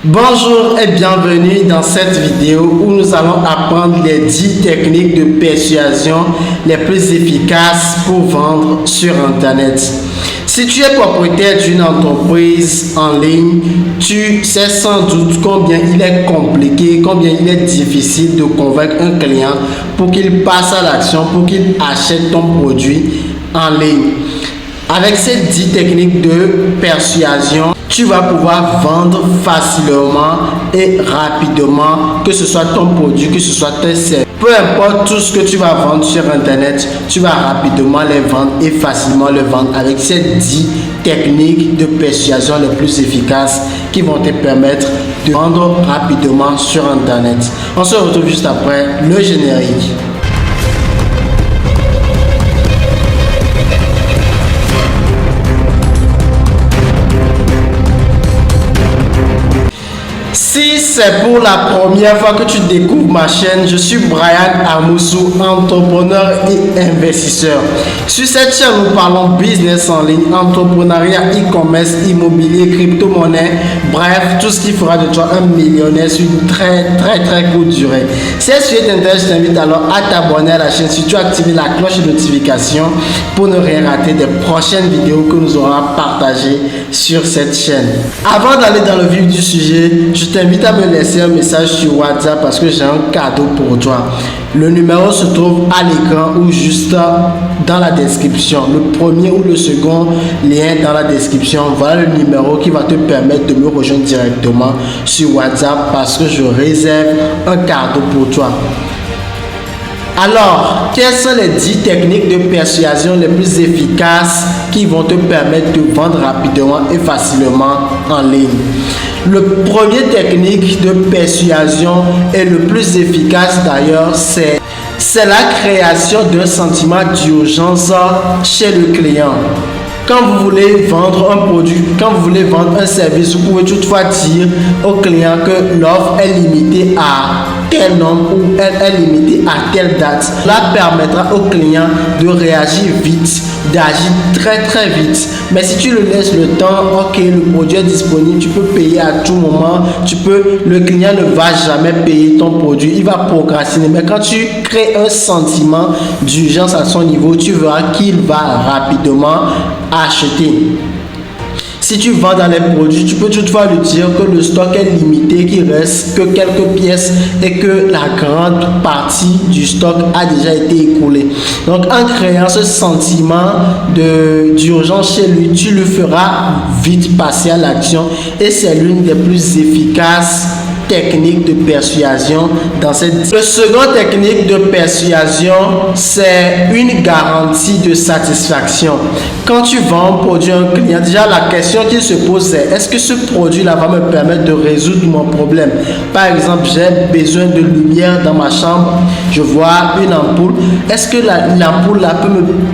Bonjour et bienvenue dans cette vidéo où nous allons apprendre les 10 techniques de persuasion les plus efficaces pour vendre sur Internet. Si tu es propriétaire d'une entreprise en ligne, tu sais sans doute combien il est compliqué, combien il est difficile de convaincre un client pour qu'il passe à l'action, pour qu'il achète ton produit en ligne. Avec ces 10 techniques de persuasion, tu vas pouvoir vendre facilement et rapidement, que ce soit ton produit, que ce soit tes services. Peu importe tout ce que tu vas vendre sur Internet, tu vas rapidement les vendre et facilement les vendre avec ces 10 techniques de persuasion les plus efficaces qui vont te permettre de vendre rapidement sur Internet. On se retrouve juste après le générique. Si c'est pour la première fois que tu découvres ma chaîne, je suis Brian Amoussou, entrepreneur et investisseur. Sur cette chaîne, nous parlons business en ligne, entrepreneuriat, e-commerce, immobilier, crypto-monnaie, bref, tout ce qui fera de toi un millionnaire sur une très courte durée. Si ce sujet t'intéresse, je t'invite alors à t'abonner à la chaîne, surtout activer la cloche de notification pour ne rien rater des prochaines vidéos que nous aurons partagées sur cette chaîne. Avant d'aller dans le vif du sujet, je t'invite à me laisser un message sur WhatsApp parce que j'ai un cadeau pour toi. Le numéro se trouve à l'écran ou juste dans la description. Le premier ou le second lien dans la description. Voilà le numéro qui va te permettre de me rejoindre directement sur WhatsApp parce que je réserve un cadeau pour toi. Alors, quelles sont les 10 techniques de persuasion les plus efficaces qui vont te permettre de vendre rapidement et facilement en ligne? Le premier technique de persuasion et le plus efficace d'ailleurs, c'est la création d'un sentiment d'urgence chez le client. Quand vous voulez vendre un produit, quand vous voulez vendre un service, vous pouvez toutefois dire au client que l'offre est limitée à tel nombre ou elle est limitée à telle date. Cela permettra au client de réagir vite, d'agir très vite. Mais si tu le laisses le temps, ok, le produit est disponible, tu peux payer à tout moment, le client ne va jamais payer ton produit, il va procrastiner. Mais quand tu crées un sentiment d'urgence à son niveau, tu verras qu'il va rapidement acheter. Si tu vends dans les produits, tu peux toutefois lui dire que le stock est limité, qu'il reste que quelques pièces et que la grande partie du stock a déjà été écoulée. Donc en créant ce sentiment d'urgence chez lui, tu lui feras vite passer à l'action et c'est l'une des plus efficaces technique de persuasion dans cette. Le second technique de persuasion, c'est une garantie de satisfaction. Quand tu vends un produit à un client, déjà la question qu'il se pose c'est est-ce que ce produit-là va me permettre de résoudre mon problème? Par exemple, j'ai besoin de lumière dans ma chambre, je vois une ampoule. Est-ce que l'ampoule-là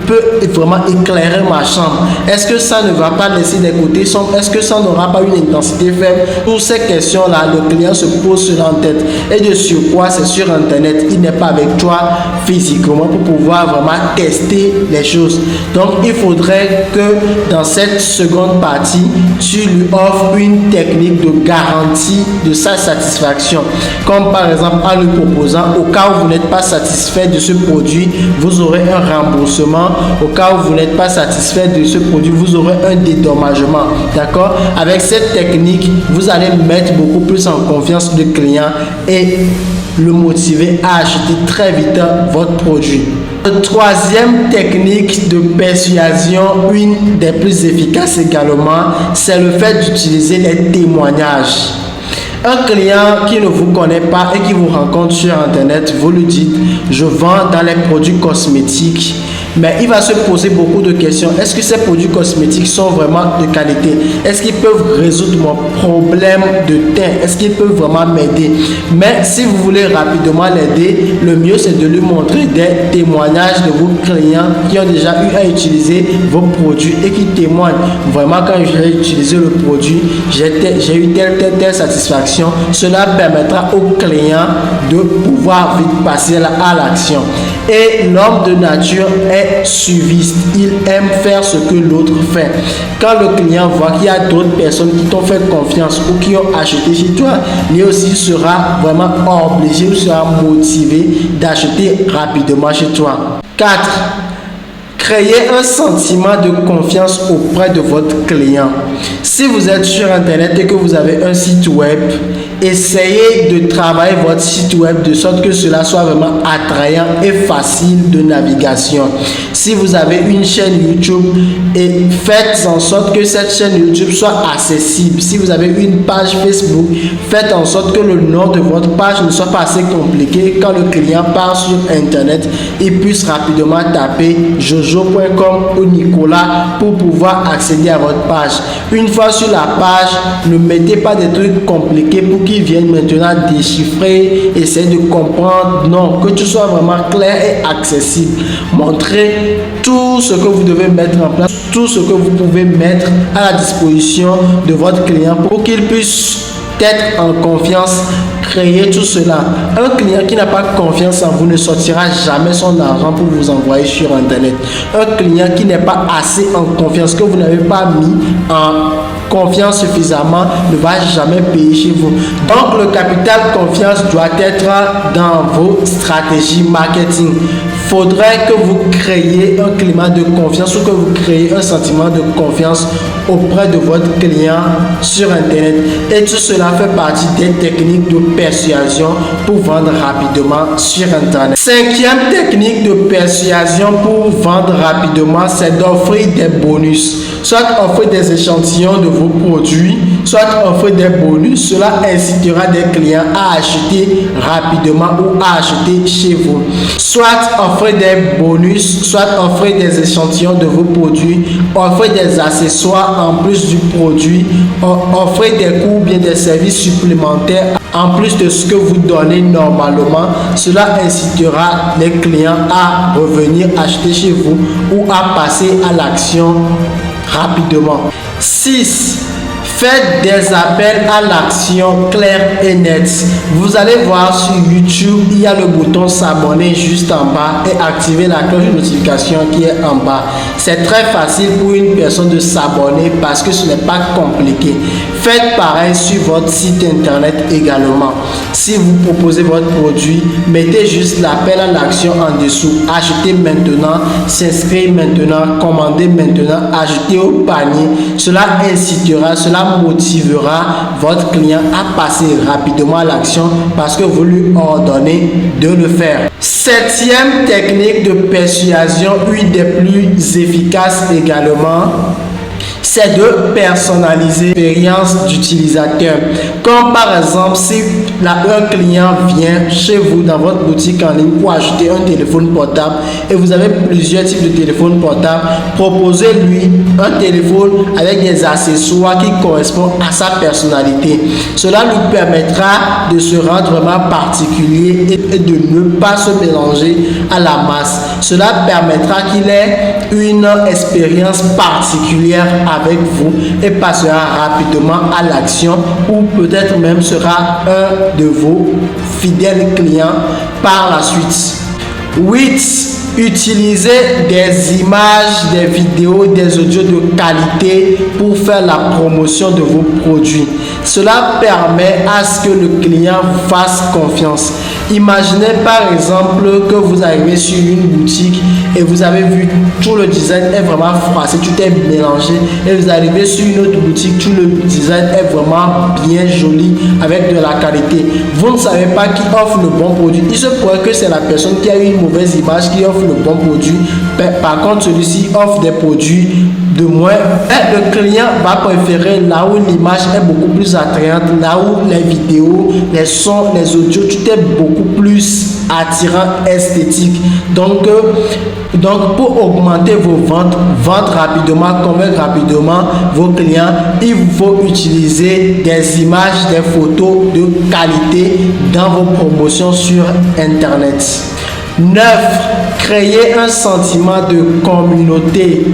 peut vraiment éclairer ma chambre? Est-ce que ça ne va pas laisser des côtés sombres? Est-ce que ça n'aura pas une intensité faible? Pour ces questions-là, le client se pose cela en tête. Et de surcroît, c'est sur Internet. Il n'est pas avec toi physiquement pour pouvoir vraiment tester les choses. Donc, il faudrait que dans cette seconde partie, tu lui offres une technique de garantie de sa satisfaction. Comme par exemple, en lui proposant, au cas où vous n'êtes pas satisfait de ce produit, vous aurez un remboursement. Au cas où vous n'êtes pas satisfait de ce produit, vous aurez un dédommagement. D'accord? Avec cette technique, vous allez mettre beaucoup plus en confiance le client et le motiver à acheter très vite votre produit. La troisième technique de persuasion, une des plus efficaces également, c'est le fait d'utiliser les témoignages. Un client qui ne vous connaît pas et qui vous rencontre sur Internet, vous lui dites « je vends dans les produits cosmétiques ». Mais il va se poser beaucoup de questions. Est-ce que ces produits cosmétiques sont vraiment de qualité? Est-ce qu'ils peuvent résoudre mon problème de teint? Est-ce qu'ils peuvent vraiment m'aider? Mais si vous voulez rapidement l'aider, le mieux c'est de lui montrer des témoignages de vos clients qui ont déjà eu à utiliser vos produits et qui témoignent. Vraiment, quand j'ai utilisé le produit, j'ai eu telle satisfaction. Cela permettra au client de pouvoir vite passer à l'action. Et l'homme de nature est suiviste. Il aime faire ce que l'autre fait. Quand le client voit qu'il y a d'autres personnes qui t'ont fait confiance ou qui ont acheté chez toi, lui aussi sera vraiment obligé ou sera motivé d'acheter rapidement chez toi. 4. Créez un sentiment de confiance auprès de votre client. Si vous êtes sur Internet et que vous avez un site web, essayez de travailler votre site web de sorte que cela soit vraiment attrayant et facile de navigation. Si vous avez une chaîne YouTube, et faites en sorte que cette chaîne YouTube soit accessible. Si vous avez une page Facebook, faites en sorte que le nom de votre page ne soit pas assez compliqué. Quand le client part sur Internet, il puisse rapidement taper jojo.com ou Nicolas pour pouvoir accéder à votre page. Une fois sur la page, ne mettez pas des trucs compliqués pour qu'ils viennent maintenant déchiffrer, essayer de comprendre. Non, que tout soit vraiment clair et accessible. Montrez tout ce que vous devez mettre en place, tout ce que vous pouvez mettre à la disposition de votre client pour qu'il puisse être en confiance. Créez tout cela. Un client qui n'a pas confiance en vous ne sortira jamais son argent pour vous envoyer sur Internet. Un client qui n'est pas assez en confiance, que vous n'avez pas mis en confiance suffisamment, ne va jamais payer chez vous. Donc le capital confiance doit être dans vos stratégies marketing. Il faudrait que vous créiez un climat de confiance ou que vous créez un sentiment de confiance auprès de votre client sur Internet. Et tout cela fait partie des techniques de persuasion pour vendre rapidement sur Internet. Cinquième technique de persuasion pour vendre rapidement, c'est d'offrir des bonus. Soit offrir des échantillons de vos produits, soit offrir des bonus. Cela incitera des clients à acheter rapidement ou à acheter chez vous. Soit offrir des bonus, soit offrir des échantillons de vos produits, offrir des accessoires en plus du produit, offrir des coûts ou bien des services supplémentaires en plus de ce que vous donnez normalement. Cela incitera les clients à revenir acheter chez vous ou à passer à l'action rapidement. 6. Faites des appels à l'action clairs et nets. Vous allez voir sur YouTube, il y a le bouton s'abonner juste en bas et activer la cloche de notification qui est en bas. C'est très facile pour une personne de s'abonner parce que ce n'est pas compliqué. Faites pareil sur votre site internet également. Si vous proposez votre produit, mettez juste l'appel à l'action en dessous. Achetez maintenant, s'inscrire maintenant, commander maintenant, ajouter au panier. Cela incitera, cela motivera votre client à passer rapidement à l'action parce que vous lui ordonnez de le faire. Septième technique de persuasion, une des plus efficaces également, c'est de personnaliser l'expérience d'utilisateur. Comme par exemple, si un client vient chez vous dans votre boutique en ligne pour acheter un téléphone portable et vous avez plusieurs types de téléphones portables, proposez-lui un téléphone avec des accessoires qui correspondent à sa personnalité. Cela lui permettra de se rendre vraiment particulier et de ne pas se mélanger à la masse. Cela permettra qu'il ait une expérience particulière avec vous et passera rapidement à l'action ou peut-être même sera un de vos fidèles clients par la suite. 8. Utilisez des images, des vidéos, des audios de qualité pour faire la promotion de vos produits. Cela permet à ce que le client vous fasse confiance. Imaginez par exemple que vous arrivez sur une boutique et vous avez vu tout le design est vraiment froissé, tout est mélangé, et vous arrivez sur une autre boutique, tout le design est vraiment bien joli avec de la qualité. Vous ne savez pas qui offre le bon produit. Il se pourrait que c'est la personne qui a eu une mauvaise image qui offre le bon produit. Par contre, celui-ci offre des produits de moins. Et le client va préférer là où l'image est beaucoup plus attrayante, là où les vidéos, les sons, les audios, tout est beaucoup plus attirant, esthétique. Donc pour augmenter vos ventes, vendre rapidement, convaincre rapidement vos clients, il vous faut utiliser des images, des photos de qualité dans vos promotions sur Internet. 9. Créer un sentiment de communauté.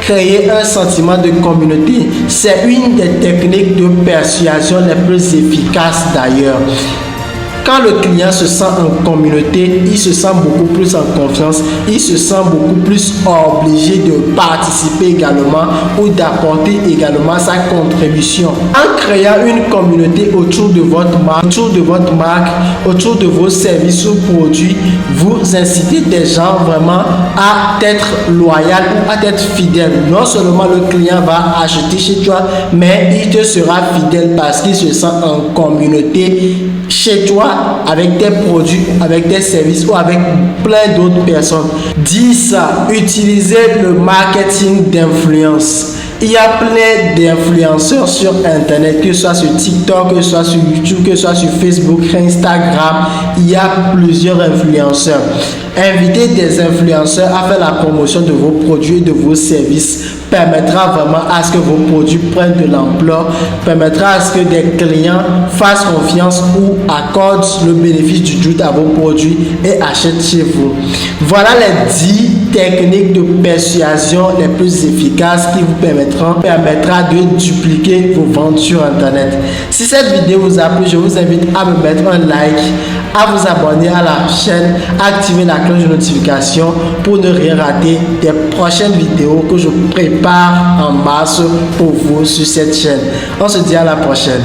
Créer un sentiment de communauté, c'est une des techniques de persuasion les plus efficaces d'ailleurs. Quand le client se sent en communauté, il se sent beaucoup plus en confiance, il se sent beaucoup plus obligé de participer également ou d'apporter également sa contribution. En créant une communauté autour de votre marque, autour de vos services ou produits, vous incitez des gens vraiment à être loyaux ou à être fidèles. Non seulement le client va acheter chez toi, mais il te sera fidèle parce qu'il se sent en communauté chez toi avec tes produits, avec tes services ou avec plein d'autres personnes. 10. Utilisez le marketing d'influence. Il y a plein d'influenceurs sur Internet, que ce soit sur TikTok, que ce soit sur YouTube, que ce soit sur Facebook, Instagram. Il y a plusieurs influenceurs. Inviter des influenceurs à faire la promotion de vos produits et de vos services permettra vraiment à ce que vos produits prennent de l'ampleur, permettra à ce que des clients fassent confiance ou accordent le bénéfice du doute à vos produits et achètent chez vous. Voilà les 10 techniques de persuasion les plus efficaces qui vous permettra de dupliquer vos ventes sur Internet. Si cette vidéo vous a plu, je vous invite à me mettre un like, à vous abonner à la chaîne, activer la cloche de notification pour ne rien rater des prochaines vidéos que je prépare en masse pour vous sur cette chaîne. On se dit à la prochaine.